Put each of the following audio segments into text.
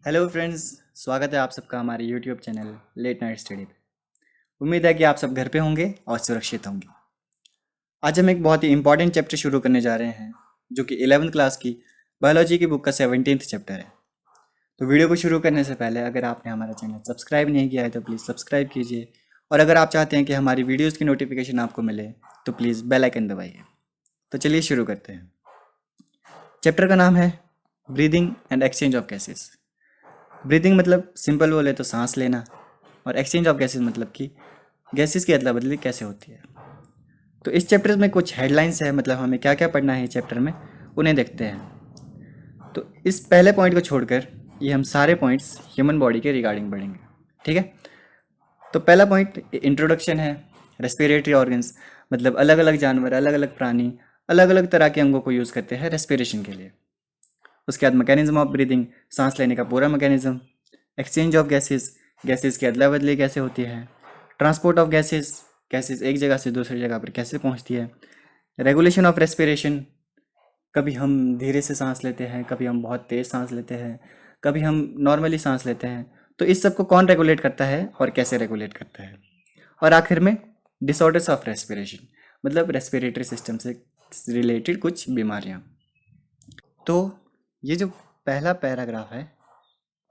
Hello friends. स्वागत है आप सबका हमारे YouTube channel late night study पे। उम्मीद है कि आप सब घर पे होंगे और सुरक्षित होंगे। आज हम एक बहुत ही इंपॉर्टेंट चैप्टर शुरू करने जा रहे हैं जो कि 11th क्लास की बायोलॉजी की बुक का 17th चैप्टर है। तो वीडियो को शुरू करने से पहले अगर आपने हमारा चैनल सब्सक्राइब नहीं किया है तो प्लीज़ सब्सक्राइब कीजिए, और अगर आप चाहते हैं कि हमारी वीडियोज़ की नोटिफिकेशन आपको मिले तो प्लीज़ बेल आइकन दबाइए। तो चलिए शुरू करते हैं। चैप्टर का नाम है breathing and exchange of gases. Breathing मतलब सिंपल बोले तो सांस लेना, और एक्सचेंज ऑफ गैसेस मतलब कि गैसेस की अदला बदली कैसे होती है। तो इस चैप्टर में कुछ हेडलाइंस है, मतलब हमें क्या क्या पढ़ना है चैप्टर में, उन्हें देखते हैं। तो इस पहले पॉइंट को छोड़कर ये हम सारे पॉइंट्स ह्यूमन बॉडी के रिगार्डिंग पढ़ेंगे, ठीक है। तो पहला पॉइंट इंट्रोडक्शन है। रेस्पिरेटरी ऑर्गन्स मतलब अलग अलग जानवर, अलग अलग प्राणी अलग अलग तरह के अंगों को यूज़ करते हैं रेस्पिरेशन के लिए। उसके बाद मैकेनिज्म ऑफ ब्रीदिंग, सांस लेने का पूरा mechanism. Exchange of gases, gases की अदला बदली कैसे होती है। ट्रांसपोर्ट ऑफ गैसेस, गैसेस एक जगह से दूसरी जगह पर कैसे पहुंचती है। रेगुलेशन ऑफ रेस्पिरेशन, कभी हम धीरे से सांस लेते हैं, कभी हम बहुत तेज़ सांस लेते हैं, कभी हम नॉर्मली सांस लेते हैं। तो इस सब को कौन रेगुलेट करता है और कैसे रेगुलेट करता है। और आखिर में डिसऑर्डर्स ऑफ रेस्पिरेशन, मतलब रेस्पिरेटरी सिस्टम से रिलेटेड कुछ बीमारियाँ। तो ये जो पहला पैराग्राफ है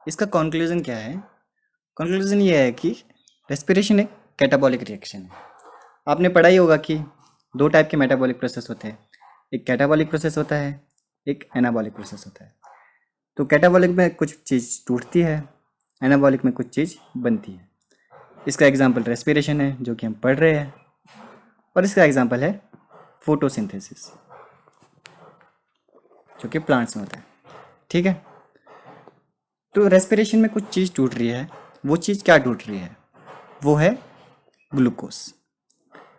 इसका कंक्लूजन क्या है। कंक्लूजन ये है कि रेस्पिरेशन एक कैटाबॉलिक रिएक्शन है। आपने पढ़ा ही होगा कि दो टाइप के मेटाबॉलिक प्रोसेस होते हैं, एक कैटाबॉलिक प्रोसेस होता है, एक एनाबॉलिक प्रोसेस होता है। तो कैटाबॉलिक में कुछ चीज़ टूटती है, एनाबॉलिक में कुछ चीज़ बनती है। इसका एग्जाम्पल रेस्पिरेशन है जो कि हम पढ़ रहे हैं, और इसका एग्जाम्पल है फोटोसिंथेसिस जो कि प्लांट्स में होता है, ठीक है। तो रेस्पिरेशन में कुछ चीज़ टूट रही है, वो चीज़ क्या टूट रही है, वो है ग्लूकोज।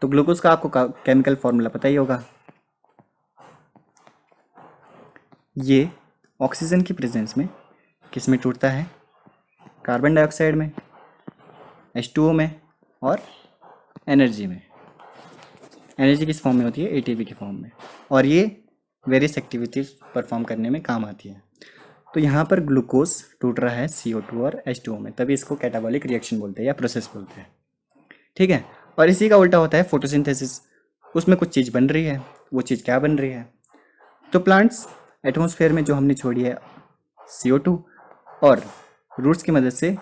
तो ग्लूकोज का आपको केमिकल फॉर्मूला पता ही होगा। ये ऑक्सीजन की प्रेजेंस में किस में टूटता है, कार्बन डाइऑक्साइड में, H2O में, और एनर्जी में। एनर्जी किस फॉर्म में होती है, ATP की फॉर्म में, और ये वेरियस एक्टिविटीज परफॉर्म करने में काम आती है। तो यहाँ पर ग्लूकोज टूट रहा है CO2 और H2O में, तभी इसको कैटाबॉलिक रिएक्शन बोलते हैं या प्रोसेस बोलते हैं, ठीक है। और इसी का उल्टा होता है फोटोसिंथेसिस। उसमें कुछ चीज़ बन रही है, वो चीज़ क्या बन रही है। तो प्लांट्स एटमॉस्फेयर में जो हमने छोड़ी है CO2 और रूट्स की मदद से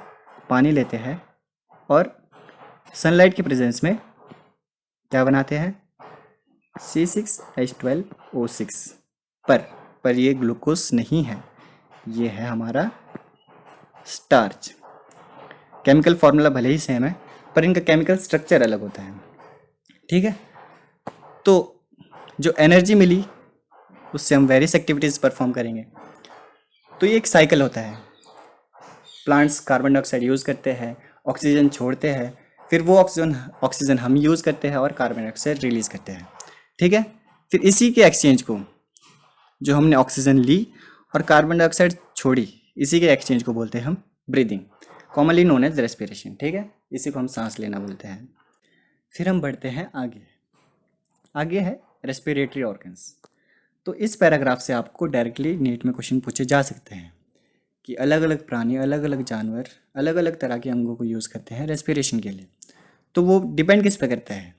पानी लेते हैं, और सनलाइट की प्रेजेंस में क्या बनाते हैं, C6H12O6। पर ये ग्लूकोज नहीं है, ये है हमारा स्टार्च। केमिकल फॉर्मूला भले ही सेम है पर इनका केमिकल स्ट्रक्चर अलग होता है, ठीक है। तो जो एनर्जी मिली उससे हम वेरियस एक्टिविटीज़ परफॉर्म करेंगे। तो ये एक साइकिल होता है। प्लांट्स कार्बन डाइऑक्साइड यूज़ करते हैं, ऑक्सीजन छोड़ते हैं, फिर वो ऑक्सीजन हम यूज़ करते हैं और कार्बन डाइऑक्साइड रिलीज़ करते हैं, ठीक है। फिर इसी के एक्सचेंज को, जो हमने ऑक्सीजन ली और कार्बन डाइऑक्साइड छोड़ी, इसी के एक्सचेंज को बोलते हैं हम breathing, commonly known as respiration, ठीक है। इसी को हम सांस लेना बोलते हैं। फिर हम बढ़ते हैं आगे। आगे है रेस्पिरेटरी ऑर्गन्स। तो इस पैराग्राफ से आपको डायरेक्टली नीट में क्वेश्चन पूछे जा सकते हैं कि अलग अलग प्राणी, अलग अलग जानवर अलग अलग तरह के अंगों को यूज़ करते हैं रेस्पिरेशन के लिए। तो वो डिपेंड किस पे करता है,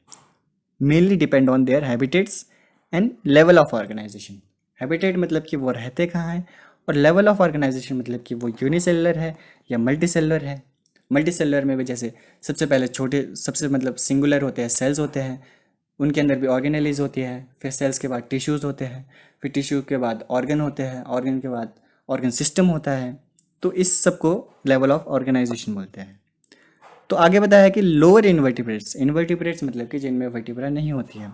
mainly depend on their habitats and level of organization. Habitat मतलब कि वो रहते कहाँ हैं, और लेवल ऑफ ऑर्गेनाइजेशन मतलब कि वो यूनिसेलुलर है या मल्टीसेलुलर है। मल्टीसेलुलर में भी जैसे सबसे पहले छोटे, सबसे मतलब सिंगुलर होते हैं, सेल्स होते हैं, उनके अंदर भी ऑर्गेनेलीज होती है, फिर सेल्स के बाद टिश्यूज़ होते हैं, फिर टिश्यू के बाद ऑर्गन होते हैं, ऑर्गन के बाद ऑर्गन सिस्टम होता है। तो इस सब को लेवल ऑफ ऑर्गेनाइजेशन बोलते हैं। तो आगे बताया कि लोअर इनवर्टिब्रेट्स, इनवर्टिब्रेट्स मतलब कि जिनमें वर्टिब्रा नहीं होती है,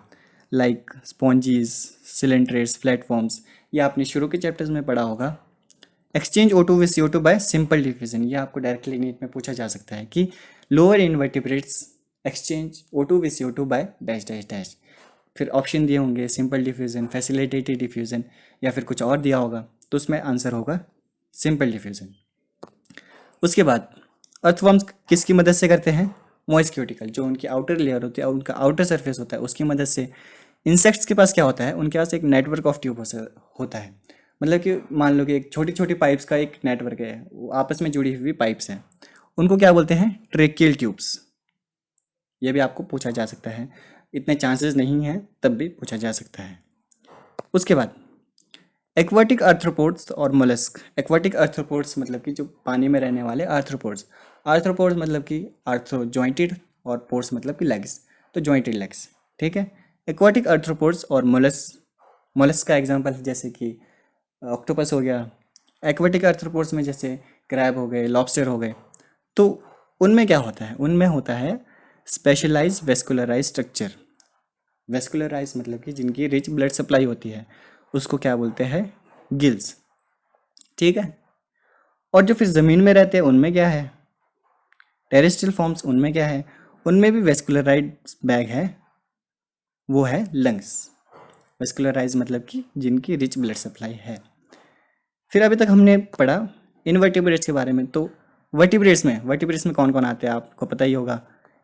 लाइक स्पॉन्जीज, सिलेंट्रेट्स, प्लेटफॉर्म्स, ये आपने शुरू के चैप्टर्स में पढ़ा होगा। Exchange O2 with CO2 bye simple diffusion, ये आपको डायरेक्टली नीट में पूछा जा सकता है कि lower invertebrates exchange O2 with CO2 by dash dash dash. फिर ऑप्शन दिए होंगे सिंपल डिफ्यूजन, फैसिलिटेटेड डिफ्यूजन, या फिर कुछ और दिया होगा, तो उसमें आंसर होगा सिंपल डिफ्यूजन। उसके बाद अर्थवर्म्स किसकी मदद से करते हैं, मॉइस्ट क्यूटिकल, जो उनकी आउटर लेयर होती है, उनका आउटर सरफेस होता है, उसकी मदद से। इंसेक्ट्स के पास क्या होता है, उनके पास एक नेटवर्क ऑफ ट्यूब होता है, मतलब कि मान लो कि एक छोटी छोटी पाइप्स का एक नेटवर्क है, वो आपस में जुड़ी हुई पाइप्स हैं, उनको क्या बोलते हैं? Tracheal tubes. ये भी आपको पूछा जा सकता है, इतने चांसेस नहीं हैं तब भी पूछा जा सकता है। उसके बाद एक्वाटिक आर्थ्रोपोड्स और मोलस्क। एक्वाटिक आर्थ्रोपोड्स मतलब कि जो पानी में रहने वाले आर्थ्रोपोड्स। आर्थ्रोपोड्स मतलब कि आर्थ्रो जॉइंटेड, और पोड्स मतलब कि लेग्स, तो जॉइंटेड लेग्स। ठीक है। एक्वाटिक आर्थ्रोपोड्स और मोलस्क। मोलस्क का एग्जांपल जैसे कि ऑक्टोपस हो गया। एक्वाटिक आर्थ्रोपोड्स में जैसे क्रैब हो गए, लॉबस्टर हो गए। तो उनमें क्या होता है? उनमें होता है स्पेशलाइज वेस्कुलराइज स्ट्रक्चर। वेस्कुलराइज मतलब कि जिनकी रिच ब्लड सप्लाई होती है, उसको क्या बोलते हैं? गिल्स। ठीक है। और जो फिर ज़मीन में रहते हैं उनमें क्या है? टेरेस्ट्रियल फॉर्म्स, उनमें क्या है? उनमें भी वेस्कुलराइज बैग है, वो है लंग्स। वेस्कुलराइज मतलब कि जिनकी रिच ब्लड सप्लाई है। फिर अभी तक हमने पढ़ा इनवर्टिब्रेट्स के बारे में। तो वर्टिब्रेट्स में कौन कौन आते हैं आपको पता ही होगा।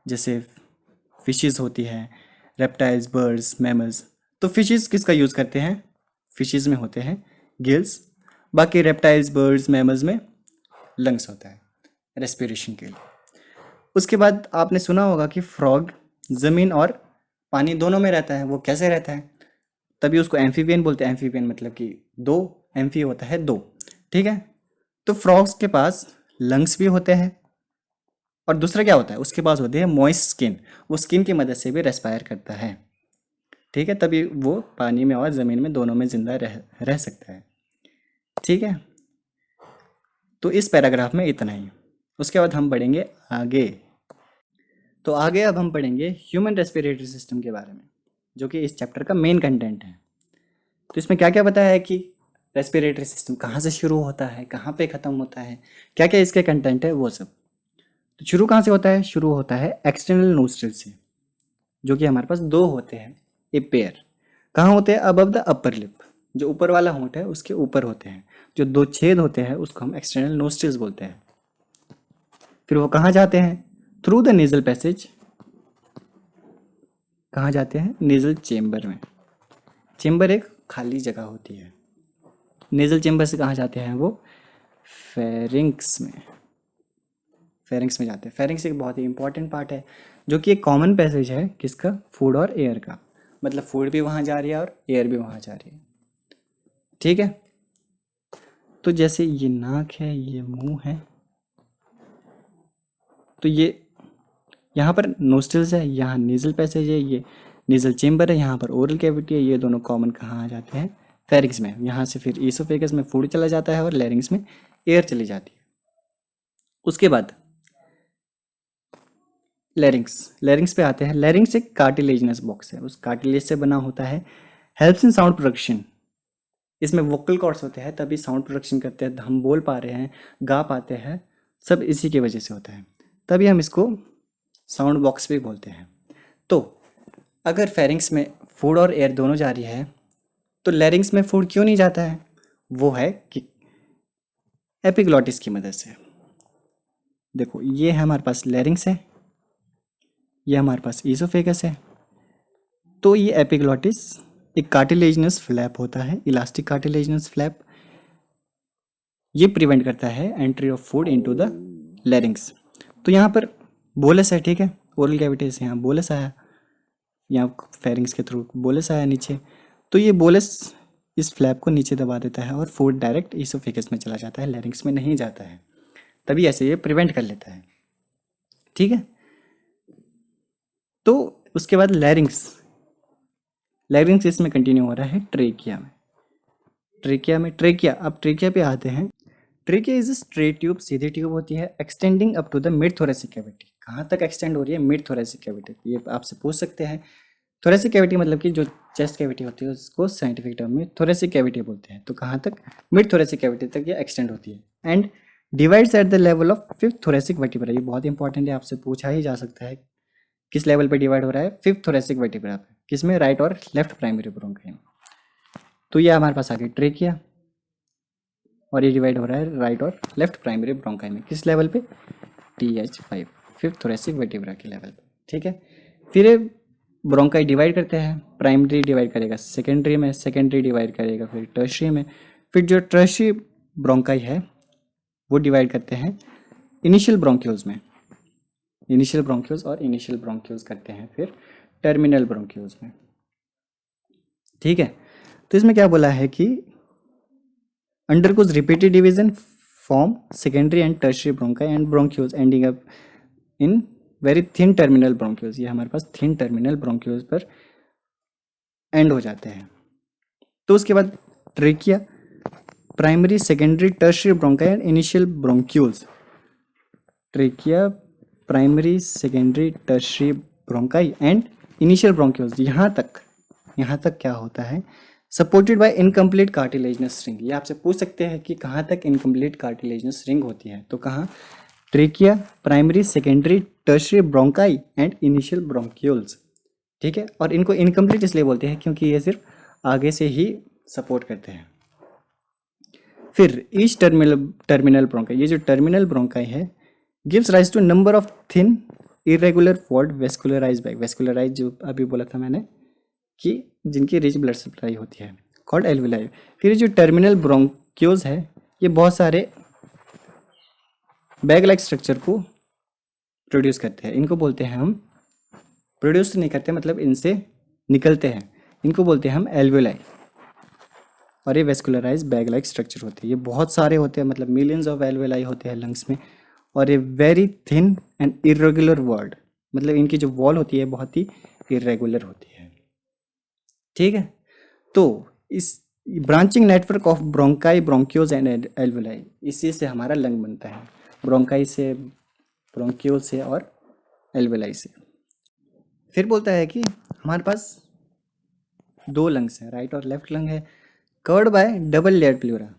जैसे फिशेस होती है, रेप्टाइल्स, बर्ड्स, मैमल्स। तो फिशेस किसका यूज़ करते हैं? फिशेस में होते हैं गिल्स। बाकी रेप्टाइल्स, बर्ड्स, मैमल्स में लंग्स होता है रेस्पिरेशन के लिए। उसके बाद आपने सुना होगा कि फ्रॉग ज़मीन और पानी दोनों में रहता है। वो कैसे रहता है? तभी उसको एम्फीबियन बोलते हैं। एम्फीबियन मतलब कि दो, एम्फी होता है दो। ठीक है। तो फ्रॉग्स के पास लंग्स भी होते हैं, और दूसरा क्या होता है? उसके पास होती है मॉइस्ट स्किन। वो स्किन की मदद से भी रेस्पायर करता है। ठीक है। तभी वो पानी में और ज़मीन में दोनों में ज़िंदा रह सकता है। ठीक है। तो इस पैराग्राफ में इतना ही। उसके बाद हम पढ़ेंगे आगे। तो आगे अब हम पढ़ेंगे ह्यूमन रेस्पिरेटरी सिस्टम के बारे में, जो कि इस चैप्टर का मेन कंटेंट है। तो इसमें क्या क्या बताया है कि रेस्पिरेटरी सिस्टम कहाँ से शुरू होता है, कहाँ पे ख़त्म होता है, क्या क्या इसके कंटेंट है, वो सब। तो शुरू कहाँ से होता है? शुरू होता है एक्सटर्नल नोस्ट्रल से, जो कि हमारे पास दो होते हैं, ए पेयर। कहाँ होते हैं? Above the upper lip. जो ऊपर वाला होंठ है उसके ऊपर होते हैं। जो दो छेद होते हैं उसको हम एक्सटर्नल नोस्ट्रल्स बोलते हैं। फिर वो कहाँ जाते हैं? Through the nasal passage. कहाँ जाते हैं? नेजल चेम्बर में। चेम्बर एक खाली जगह होती है। नेजल चेम्बर से कहाँ जाते हैं वो? फेरिंक्स में। फेरिंक्स में जाते हैं। फेरिंक्स एक बहुत ही इंपॉर्टेंट पार्ट है, जो कि एक कॉमन पैसेज है किसका? फूड और एयर का। मतलब फूड भी वहाँ जा रही है और एयर भी वहाँ जा रही है। ठीक है। तो जैसे ये नाक है, ये मुंह है, तो ये यहाँ पर नोस्ट्रल्स है, यहाँ नेजल पैसेज है, ये नेजल चेम्बर है, यहाँ पर ओरल कैविटी है। ये दोनों कॉमन कहाँ आ जाते हैं? फेरिंक्स में। यहाँ से फिर ईसोफेगस में फूड चला जाता है और लैरिंग्स में एयर चली जाती है। उसके बाद लैरिंग्स। लैरिंग्स पे आते हैं। लैरिंग्स एक कार्टिलेजिनस बॉक्स है, उस कार्टिलेज से बना होता है। Helps in sound production. इसमें वोकल कॉर्ड्स होते हैं, तभी साउंड प्रोडक्शन करते हैं, हम बोल पा रहे हैं, गा पाते हैं, सब इसी की वजह से होता है। तभी हम इसको साउंड बॉक्स भी बोलते हैं। तो अगर फेरिंग्स में फूड और एयर दोनों जा रही है, तो लैरिंग्स में फूड क्यों नहीं जाता है? वो है कि एपिग्लॉटिस की मदद से। देखो, ये है हमारे पास लैरिंग्स है, ये हमारे पास ईसोफेगस है। तो ये एपिग्लॉटिस एक कार्टिलेजिनस फ्लैप होता है, इलास्टिक कार्टिलेजिनस फ्लैप। ये प्रिवेंट करता है entry of food into the larynx. तो यहाँ पर बोलस है, ठीक है, ओरल कैविटी से यहाँ बोलस आया, यहाँ फेरिंग्स के थ्रू बोलस आया नीचे। तो ये बोलस इस फ्लैप को नीचे दबा देता है और फूड डायरेक्ट ईसोफेगस में चला जाता है, लैरिंग्स में नहीं जाता है। तभी ऐसे ये प्रिवेंट कर लेता है। ठीक है। तो उसके बाद लैरिंग्स। लैरिंग्स इसमें कंटिन्यू हो रहा है ट्रेकिया में। ट्रेकिया, अब ट्रेकिया पे आते हैं। ट्रेकिया इज स्ट्रेट ट्यूब, सीधी ट्यूब होती है, extending up to the mid thoracic cavity. कहाँ तक एक्सटेंड हो रही है? Mid thoracic cavity. ये आपसे पूछ सकते हैं। थोरेसिक कैविटी मतलब कि जो चेस्ट कैविटी होती है उसको साइंटिफिक टर्म में थोरेसिक कैविटी बोलते हैं। तो कहाँ तक? मिड थोरेसिक कैविटी तक ये एक्सटेंड होती है। And divides at the level of fifth thoracic vertebra. ये बहुत इंपॉर्टेंट है, आपसे पूछा ही जा सकता है किस लेवल पे डिवाइड हो रहा है? फिफ्थ थोरेसिक वर्टिब्रा पे। किसमें? राइट और लेफ्ट प्राइमरी ब्रोंकाई में। तो ये हमारे पास आ गई ट्रेकिया, और ये डिवाइड हो रहा है राइट और लेफ्ट प्राइमरी ब्रोंकाई में। किस लेवल पे? TH5, फिफ्थ थोरेसिक वर्टिब्रा के लेवल पे। ठीक है। फिर ये ब्रोंकाई डिवाइड करते हैं। प्राइमरी डिवाइड करेगा सेकेंडरी में, सेकेंडरी डिवाइड करेगा फिर टर्शरी में, फिर जो टर्शियरी ब्रोंकाई है वो डिवाइड करते हैं इनिशियल ब्रोंक्यूल्स में, इनिशियल ब्रोंक्यूल्स और इनिशियल ब्रोंक्यूल्स करते हैं फिर टर्मिनल ब्रोंक्यूल्स में। ठीक है, तो इसमें क्या बोला है कि undergoes repeated division form secondary and tertiary bronchi and bronchioles ending up in very thin terminal bronchioles। ये हमारे पास thin terminal bronchioles पर एंड हो जाते हैं। तो उसके बाद trachea, primary secondary tertiary bronchi and initial bronchioles. Trachea, primary secondary tertiary bronchi and initial bronchioles, यहाँ तक क्या होता है, supported by incomplete cartilaginous ring. ये आपसे पूछ सकते हैं कि कहाँ तक इनकम्प्लीट कार्टिलेजनस रिंग होती है, तो कहाँ, trachea, primary secondary tertiary bronchi and initial bronchioles. ठीक है, और इनको इनकम्प्लीट इसलिए बोलते हैं क्योंकि ये सिर्फ आगे से ही सपोर्ट करते हैं। फिर ईच टर्मिनल ब्रोंकाई, ये जो टर्मिनल ब्रोंकाई है gives rise to number of thin irregular walled vascularised bag. Vascularised जो अभी बोला था मैंने कि जिनकी रिच ब्लड सप्लाई होती है, कॉल्ड एल्विलाई। फिर जो टर्मिनल ब्रोंक्यूल्स है ये बहुत सारे बैग लाइक स्ट्रक्चर को प्रोड्यूस करते हैं। इनको बोलते हैं हम, प्रोड्यूस नहीं करते मतलब इनसे निकलते हैं, इनको बोलते हैं हम एल्विलाई। और ये वेस्कुलराइज बैग लाइक स्ट्रक्चर होते हैं, ये बहुत सारे होते हैं, मतलब मिलियंस ऑफ एल्विलाई होते हैं लंग्स में। और ये very thin and irregular walled, मतलब इनकी जो वॉल होती है बहुत ही इरेगुलर होती है। ठीक है, तो इस branching network of bronchi, bronchioles and alveoli, इसी से हमारा लंग बनता है, ब्रोंकाई से, ब्रोंक्यूल से और एल्विलाई से। फिर बोलता है कि हमारे पास दो लंग्स हैं, राइट और लेफ्ट लंग है, covered by double layer pleura.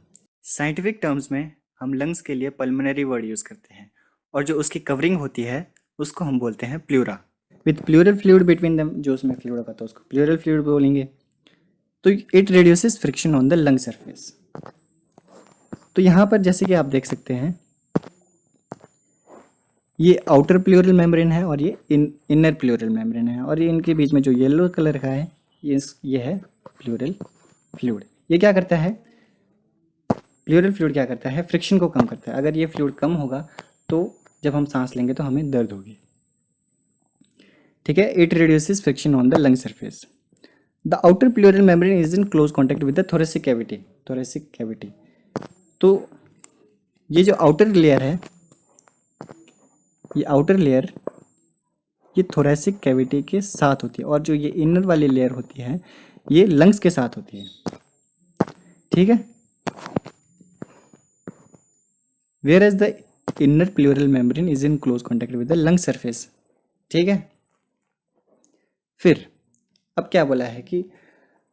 Scientific terms में हम लंग्स के लिए पल्मोनरी वर्ड यूज़ करते हैं, और जो उसकी कवरिंग होती है उसको हम बोलते हैं pleura, with pleural fluid between them. जो उसमें फ्लूइड होता है उसको प्लूरल फ्लूइड बोलेंगे। तो it reduces friction on the lung surface. तो यहाँ पर जैसे कि आप देख सकते हैं, ये आउटर प्लूरल मेम्ब्रेन है और ये इनर प्लूरल मेम्ब्रेन है, और ये इनके बीच में जो येलो कलर का है ये है प्लूरल फ्लूइड। ये क्या करता है, प्लूरल फ्लूइड क्या करता है, फ्रिक्शन को कम करता है। अगर ये फ्लूइड कम होगा तो जब हम सांस लेंगे तो हमें दर्द होगी। ठीक है, it reduces friction on the lung surface. The outer pleural membrane is in close contact with the thoracic cavity, thoracic cavity. तो ये जो आउटर लेयर है, ये आउटर लेयर ये थोरेसिक कैविटी के साथ होती है, और जो ये इनर वाली लेयर होती है ये लंग्स के साथ होती है। ठीक है, whereas the inner pleural membrane is in close contact with the lung surface. ठीक है, फिर अब क्या बोला है कि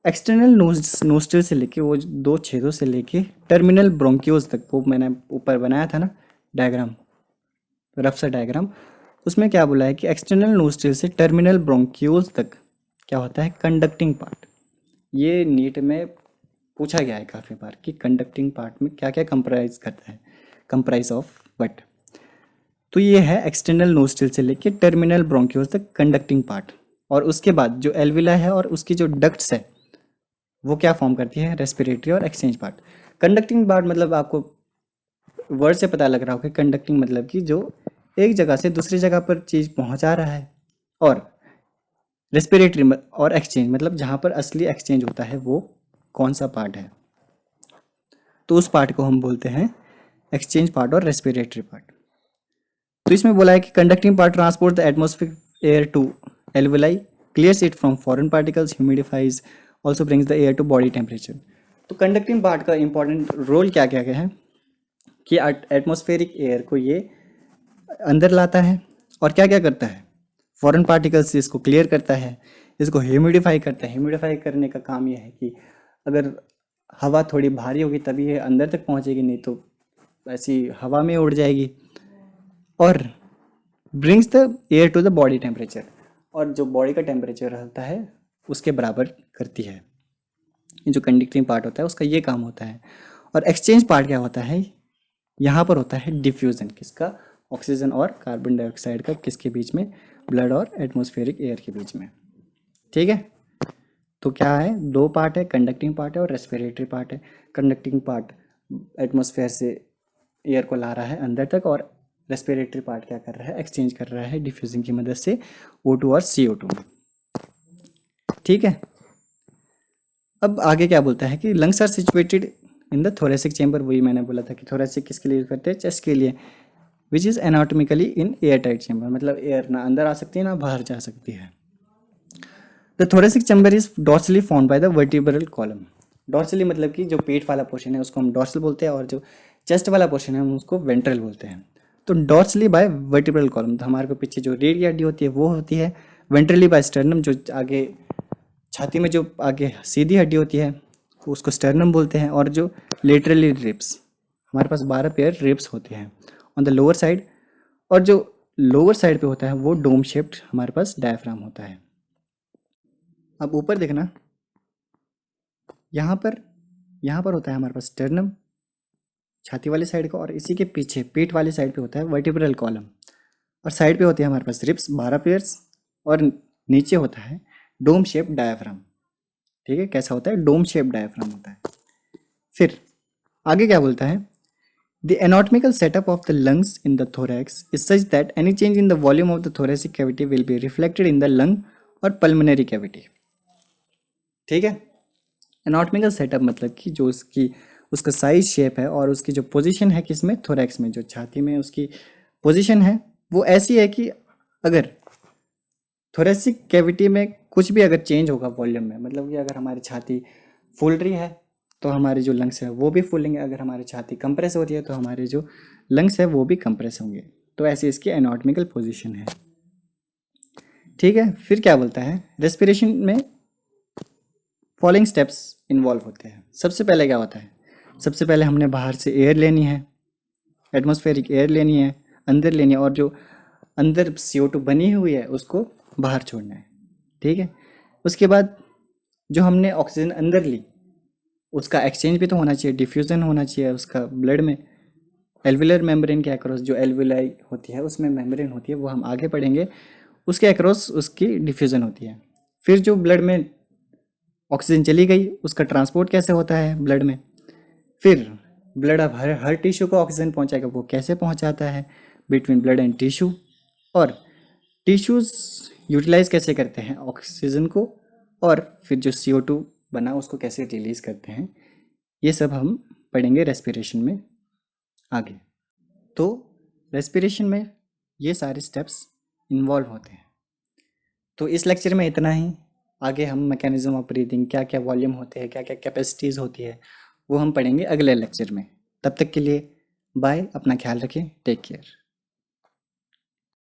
एक्सटर्नल नोस्ट्रल से लेके वो दो छेदों से लेके टर्मिनल ब्रोंक्यूल्स तक, वो मैंने ऊपर बनाया था ना डायग्राम, रफ सा डायग्राम, उसमें क्या बोला है कि एक्सटर्नल नोस्ट्रल से टर्मिनल ब्रोंक्यूल्स तक क्या होता है, कंडक्टिंग पार्ट। ये नीट में पूछा गया है काफ़ी बार कि कंडक्टिंग पार्ट में क्या क्या कंप्राइज करता है, कंप्राइज ऑफ वट। तो ये है एक्सटर्नल नोस्ट्रल से लेके टर्मिनल ब्रोंक्यूल्स तक कंडक्टिंग पार्ट। और उसके बाद जो एल्विला है और उसकी जो डक्ट्स है वो क्या फॉर्म करती है, रेस्पिरेटरी और एक्सचेंज पार्ट। कंडक्टिंग पार्ट मतलब आपको वर्ड से पता लग रहा होगा, कंडक्टिंग मतलब कि जो एक जगह से दूसरी जगह पर चीज़ पहुंचा रहा है, और रेस्पिरेटरी और एक्सचेंज मतलब जहाँ पर असली एक्सचेंज होता है वो कौन सा पार्ट है, तो उस पार्ट को हम बोलते हैं एक्सचेंज पार्ट और रेस्पिरेटरी पार्ट। तो इसमें बोला है कि conducting part transport the atmospheric air to alveoli, clears it from foreign particles, humidifies, also brings the air to body temperature. तो कंडक्टिंग पार्ट का इंपॉर्टेंट रोल क्या क्या है कि एटमॉस्फेरिक एयर को ये अंदर लाता है और क्या क्या करता है, फॉरेन पार्टिकल्स से इसको क्लियर करता है, इसको ह्यूमिडिफाई करता है। ह्यूमिडिफाई करने का काम ये है कि अगर हवा थोड़ी भारी होगी तभी ये अंदर तक पहुंचेगी, नहीं तो ऐसी हवा में उड़ जाएगी। और brings the air to the body temperature, और जो बॉडी का टेम्परेचर रहता है उसके बराबर करती है। जो कंडक्टिंग पार्ट होता है उसका ये काम होता है। और एक्सचेंज पार्ट क्या होता है, यहाँ पर होता है डिफ्यूज़न, किसका, ऑक्सीजन और कार्बन डाइऑक्साइड का, किसके बीच में, ब्लड और एटमॉस्फेरिक एयर के बीच में। ठीक है, तो क्या है, दो पार्ट है, कंडक्टिंग पार्ट है और रेस्पिरेटरी पार्ट है। कंडक्टिंग पार्ट एटमॉस्फेयर से एयर को ला रहा है अंदर तक, और रेस्पिरेटरी पार्ट क्या कर रहा है, एक्सचेंज कर रहा है डिफ्यूजिंग की मदद से O2 और CO2 में। ठीक है, अब आगे क्या बोलता है कि lungs are situated in the thoracic chamber. वही मैंने बोला था कि थोरेसिक किसके लिए यूज करते हैं, चेस्ट के लिए, which is anatomically in air tight chamber, मतलब एयर ना अंदर आ सकती है ना बाहर जा सकती है। The thoracic chamber is dorsally found by the vertebral column. Dorsally मतलब कि जो पेट वाला पोर्शन है उसको हम डॉर्सल बोलते हैं, और जो चेस्ट वाला पोर्शन है हम उसको वेंट्रल बोलते हैं। तो डॉर्सली बाय वर्टिब्रल कॉलम, तो हमारे को पीछे जो रीढ़ की हड्डी होती है वो होती है। वेंट्रली बाय स्टर्नम, जो आगे छाती में जो आगे सीधी हड्डी होती है उसको स्टर्नम बोलते हैं। और जो लेटरली रिब्स, हमारे पास 12 पेयर रिब्स होते हैं ऑन द लोअर साइड, और जो लोअर साइड पे होता है वो डोम शेप्ड हमारे पास डायफ्राम होता है। अब ऊपर देखना, यहाँ पर होता है हमारे पास स्टर्नम छाती वाली साइड का, और इसी के पीछे पेट वाली साइड पे होता है वर्टिब्रल कॉलम, और साइड पे होते हैं हमारे पास रिब्स 12 पेयर्स, और नीचे होता है डोम शेप डायफ्राम। ठीक है, कैसा होता है, डोम शेप डायफ्राम होता है। फिर आगे क्या बोलता है, the anatomical setup of the lungs in the thorax is such that any change in the volume of the thoracic cavity will be reflected in the lung और पल्मोनरी कैविटी। ठीक है, एनाटॉमिकल सेटअप मतलब कि जो उसका size shape है और उसकी जो पोजीशन है किसमें, थोरैक्स में, जो छाती में उसकी पोजीशन है वो ऐसी है कि अगर थोरेसिक कैविटी में कुछ भी अगर चेंज होगा वॉल्यूम में, मतलब कि अगर हमारी छाती फूल रही है तो हमारे जो लंग्स है वो भी फूलेंगे, अगर हमारी छाती कंप्रेस हो रही है तो हमारे जो लंग्स है वो भी कंप्रेस होंगे। तो ऐसी इसकी एनाटॉमिकल पोजीशन है। ठीक है, फिर क्या बोलता है, रेस्पिरेशन में फॉलोइंग स्टेप्स इन्वॉल्व होते हैं। सबसे पहले क्या होता है, सबसे पहले हमने बाहर से एयर लेनी है, एटमॉस्फेरिक एयर लेनी है, अंदर लेनी है, और जो अंदर CO2 बनी हुई है उसको बाहर छोड़ना है। ठीक है, उसके बाद जो हमने ऑक्सीजन अंदर ली उसका एक्सचेंज भी तो होना चाहिए, डिफ्यूजन होना चाहिए उसका ब्लड में, एल्वुलर मेम्ब्रेन के अक्रॉस, जो एल्वुलाई होती है उसमें मेम्ब्रेन होती है वो हम आगे पढ़ेंगे, उसके अक्रॉस उसकी डिफ्यूजन होती है। फिर जो ब्लड में ऑक्सीजन चली गई उसका ट्रांसपोर्ट कैसे होता है ब्लड में, फिर ब्लड अब हर टिश्यू को ऑक्सीजन पहुंचाएगा, वो कैसे पहुंचाता है, बिटवीन ब्लड एंड टिश्यू, और टिश्यूज यूटिलाइज कैसे करते हैं ऑक्सीजन को, और फिर जो CO2 बना उसको कैसे रिलीज करते हैं, ये सब हम पढ़ेंगे रेस्पिरेशन में आगे। तो रेस्पिरेशन में ये सारे स्टेप्स इन्वॉल्व होते हैं। तो इस लेक्चर में इतना ही। आगे हम मैकेनिज्म ऑफ ब्रीदिंग, क्या क्या वॉल्यूम होते हैं, क्या क्या कैपेसिटीज़ होती है, वो हम पढ़ेंगे अगले लेक्चर में। तब तक के लिए बाय, अपना ख्याल रखें, टेक केयर।